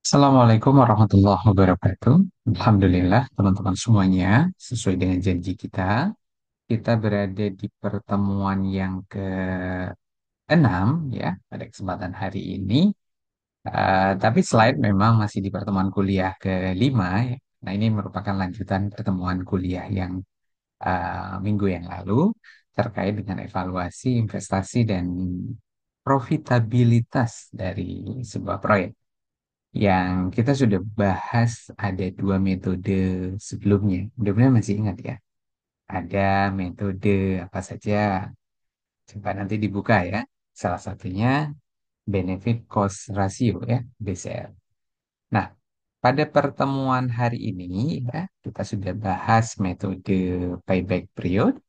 Assalamualaikum warahmatullahi wabarakatuh. Alhamdulillah, teman-teman semuanya, sesuai dengan janji kita berada di pertemuan yang ke-6 ya pada kesempatan hari ini. Tapi slide memang masih di pertemuan kuliah ke-5 ya. Nah, ini merupakan lanjutan pertemuan kuliah yang minggu yang lalu terkait dengan evaluasi investasi dan profitabilitas dari sebuah proyek. Yang kita sudah bahas ada dua metode sebelumnya. Mudah-mudahan masih ingat ya. Ada metode apa saja? Coba nanti dibuka ya. Salah satunya benefit cost ratio ya, BCR. Nah, pada pertemuan hari ini ya, kita sudah bahas metode payback period,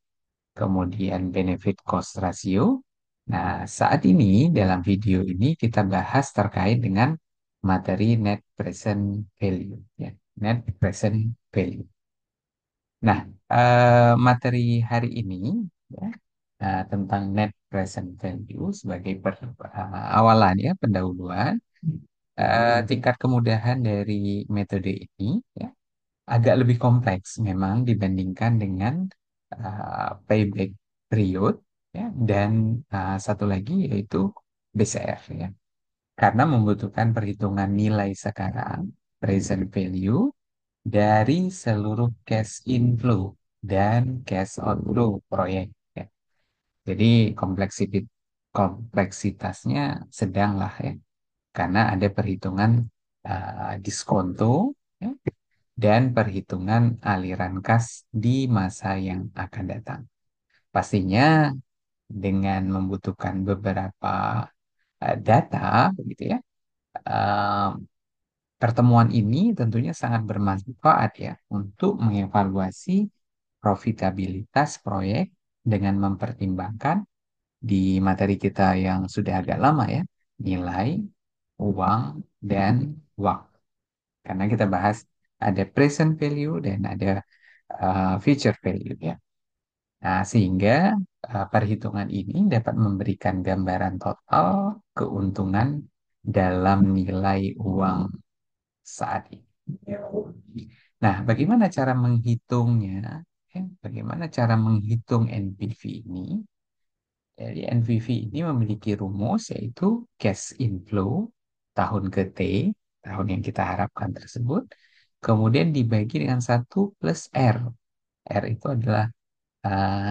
kemudian benefit cost ratio. Nah, saat ini dalam video ini kita bahas terkait dengan materi net present value ya, net present value. Nah, materi hari ini ya, tentang net present value sebagai awalan ya, pendahuluan. Tingkat kemudahan dari metode ini ya, agak lebih kompleks memang dibandingkan dengan payback period ya, dan satu lagi yaitu BCR ya. Karena membutuhkan perhitungan nilai sekarang, present value, dari seluruh cash inflow dan cash outflow proyek ya. Jadi kompleksitasnya sedang lah ya, karena ada perhitungan diskonto ya, dan perhitungan aliran kas di masa yang akan datang. Pastinya dengan membutuhkan beberapa data, begitu ya. eh, Pertemuan ini tentunya sangat bermanfaat ya untuk mengevaluasi profitabilitas proyek dengan mempertimbangkan di materi kita yang sudah agak lama ya, nilai, uang, dan waktu. Karena kita bahas ada present value dan ada future value ya. Nah, sehingga perhitungan ini dapat memberikan gambaran total keuntungan dalam nilai uang saat ini. Nah, bagaimana cara menghitungnya? Bagaimana cara menghitung NPV ini? Jadi NPV ini memiliki rumus yaitu cash inflow tahun ke T, tahun yang kita harapkan tersebut, kemudian dibagi dengan satu plus R. R itu adalah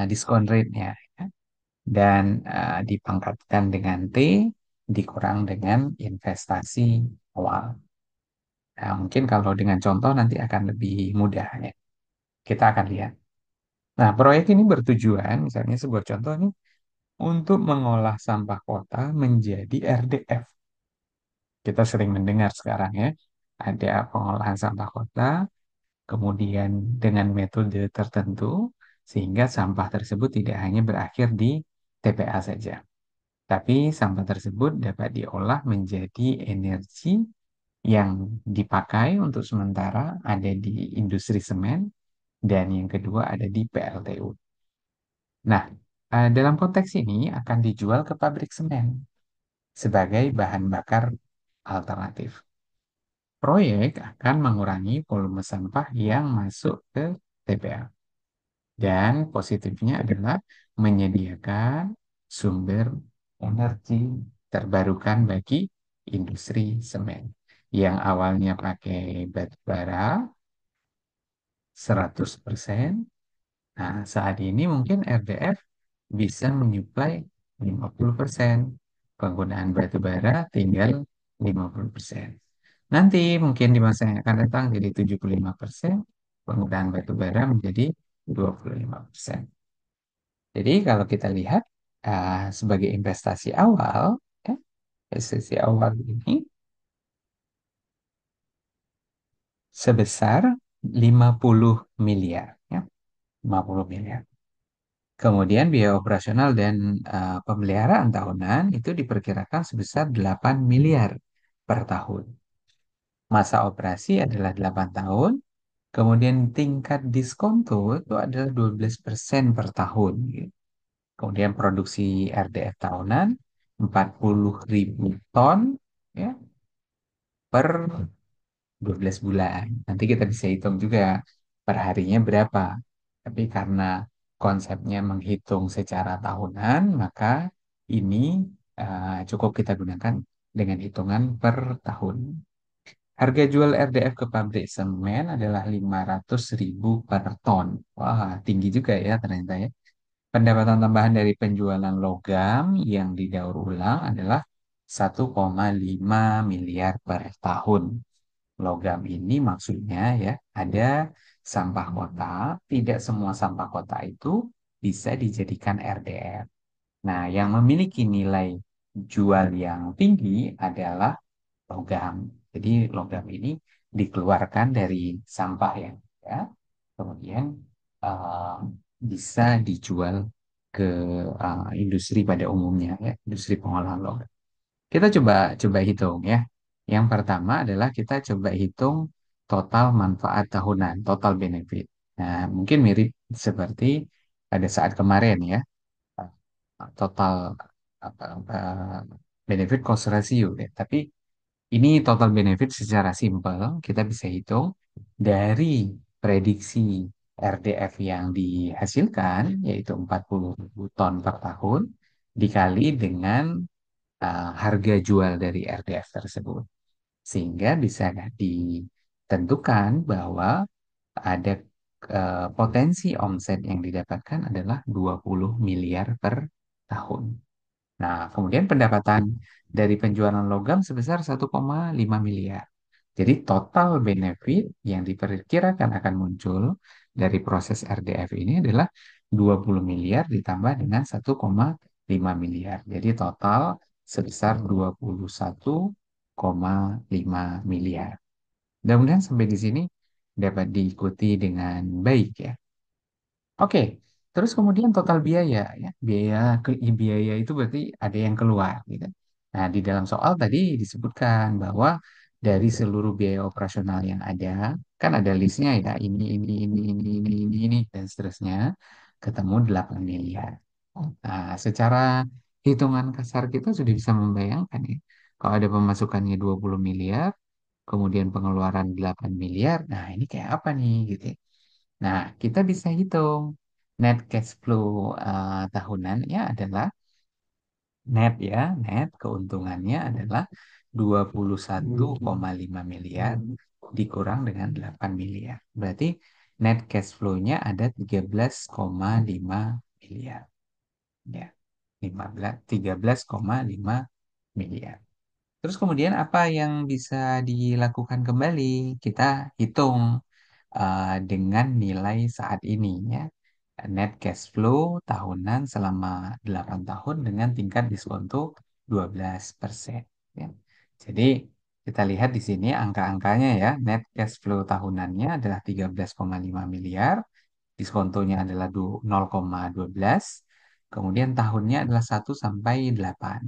diskon rate-nya, ya. Dan dipangkatkan dengan T, dikurang dengan investasi awal. Nah, mungkin kalau dengan contoh nanti akan lebih mudah ya. Kita akan lihat. Nah, proyek ini bertujuan, misalnya sebuah contoh nih, untuk mengolah sampah kota menjadi RDF. Kita sering mendengar sekarang ya, ada pengolahan sampah kota, kemudian dengan metode tertentu, sehingga sampah tersebut tidak hanya berakhir di TPA saja. Tapi sampah tersebut dapat diolah menjadi energi yang dipakai untuk sementara ada di industri semen, dan yang kedua ada di PLTU. Nah, dalam konteks ini akan dijual ke pabrik semen sebagai bahan bakar alternatif. Proyek akan mengurangi volume sampah yang masuk ke TPA. Dan positifnya adalah menyediakan sumber energi terbarukan bagi industri semen yang awalnya pakai batu bara 100%. Nah, saat ini mungkin RDF bisa menyuplai 50%. Penggunaan batu bara tinggal 50%. Nanti mungkin di masa yang akan datang jadi 75%, penggunaan batu bara menjadi 25%. Jadi kalau kita lihat sebagai investasi awal, ya, investasi awal ini sebesar 50 miliar. Ya, 50 miliar. Kemudian biaya operasional dan pemeliharaan tahunan itu diperkirakan sebesar 8 miliar per tahun. Masa operasi adalah 8 tahun. Kemudian tingkat diskonto itu adalah 12% per tahun, gitu. Kemudian produksi RDF tahunan 40.000 ton ya, per 12 bulan. Nanti kita bisa hitung juga per harinya berapa. Tapi karena konsepnya menghitung secara tahunan, maka ini cukup kita gunakan dengan hitungan per tahun. Harga jual RDF ke pabrik semen adalah 500.000 per ton. Wah, tinggi juga ya ternyata ya. Pendapatan tambahan dari penjualan logam yang didaur ulang adalah 1,5 miliar per tahun. Logam ini maksudnya ya, ada sampah kota, tidak semua sampah kota itu bisa dijadikan RDF. Nah, yang memiliki nilai jual yang tinggi adalah logam. Jadi logam ini dikeluarkan dari sampah yang ya, kemudian uh, bisa dijual ke industri pada umumnya ya, industri pengolahan logam. Kita coba coba hitung ya. Yang pertama adalah kita coba hitung total manfaat tahunan, total benefit. Nah, mungkin mirip seperti pada saat kemarin ya, total apa, benefit cost ratio ya. Tapi ini total benefit secara simpel kita bisa hitung dari prediksi RDF yang dihasilkan yaitu 40.000 ton per tahun dikali dengan harga jual dari RDF tersebut. Sehingga bisa ditentukan bahwa ada potensi omset yang didapatkan adalah 20 miliar per tahun. Nah, kemudian pendapatan dari penjualan logam sebesar 1,5 miliar. Jadi total benefit yang diperkirakan akan muncul dari proses RDF ini adalah 20 miliar ditambah dengan 1,5 miliar. Jadi total sebesar 21,5 miliar. Mudah-mudahan sampai di sini dapat diikuti dengan baik ya. Oke, terus kemudian total biaya ya. Biaya itu berarti ada yang keluar gitu. Nah, di dalam soal tadi disebutkan bahwa dari seluruh biaya operasional yang ada, kan ada listnya ya, ini dan seterusnya, ketemu 8 miliar. Nah, secara hitungan kasar kita sudah bisa membayangkan ya, kalau ada pemasukannya 20 miliar, kemudian pengeluaran 8 miliar, nah ini kayak apa nih gitu ya. Nah, kita bisa hitung net cash flow tahunannya adalah net ya, net keuntungannya adalah 21,5 miliar dikurang dengan 8 miliar. Berarti net cash flow-nya ada 13,5 miliar. Ya, 13,5 miliar. Terus kemudian apa yang bisa dilakukan kembali? Kita hitung dengan nilai saat ini ya. Net cash flow tahunan selama 8 tahun dengan tingkat diskonto 12%. Ya. Jadi kita lihat di sini angka-angkanya ya. Net cash flow tahunannya adalah 13,5 miliar. Diskontonya adalah 0,12. Kemudian tahunnya adalah 1 sampai 8.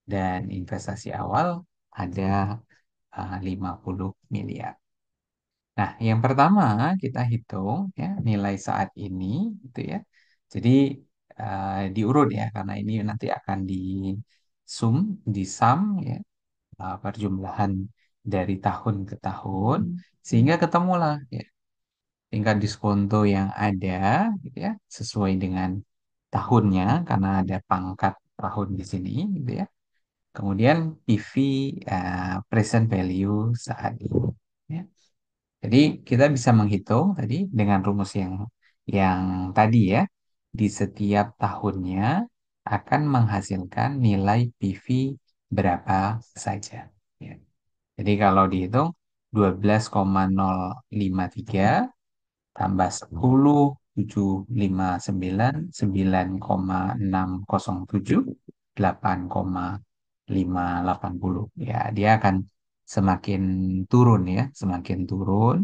Dan investasi awal ada 50 miliar. Nah, yang pertama kita hitung ya nilai saat ini gitu ya. Jadi diurut ya karena ini nanti akan di sum, di sum ya perjumlahan dari tahun ke tahun sehingga ketemulah ya tingkat diskonto yang ada gitu ya sesuai dengan tahunnya karena ada pangkat tahun di sini gitu ya. Kemudian PV present value saat ini. Ya. Jadi kita bisa menghitung tadi dengan rumus yang tadi ya, di setiap tahunnya akan menghasilkan nilai PV berapa saja. Ya. Jadi kalau dihitung 12,053 tambah 10, 759, 9,607, 8,580. Ya, dia akan semakin turun ya, semakin turun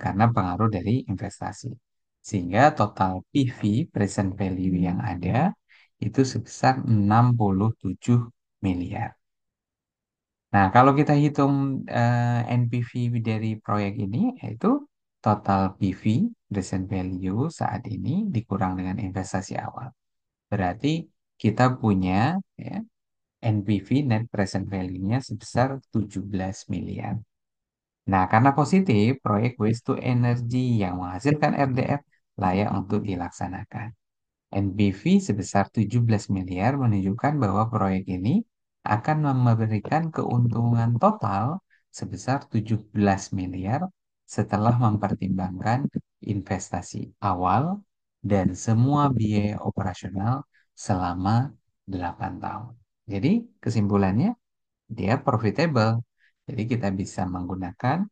karena pengaruh dari investasi. Sehingga total PV, present value yang ada, itu sebesar 67 miliar. Nah, kalau kita hitung NPV dari proyek ini, yaitu total PV, present value saat ini dikurang dengan investasi awal. Berarti kita punya ya, NPV, net present value-nya sebesar 17 miliar. Nah, karena positif, proyek waste to energy yang menghasilkan RDF layak untuk dilaksanakan. NPV sebesar 17 miliar menunjukkan bahwa proyek ini akan memberikan keuntungan total sebesar 17 miliar setelah mempertimbangkan investasi awal dan semua biaya operasional selama 8 tahun. Jadi, kesimpulannya dia profitable. Jadi kita bisa menggunakan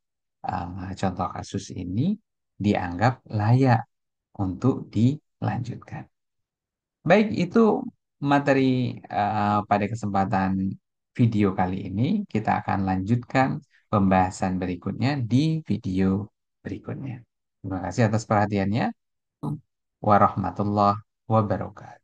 contoh kasus ini dianggap layak untuk dilanjutkan. Baik, itu materi pada kesempatan video kali ini. Kita akan lanjutkan pembahasan berikutnya di video berikutnya. Terima kasih atas perhatiannya. Warahmatullahi wabarakatuh.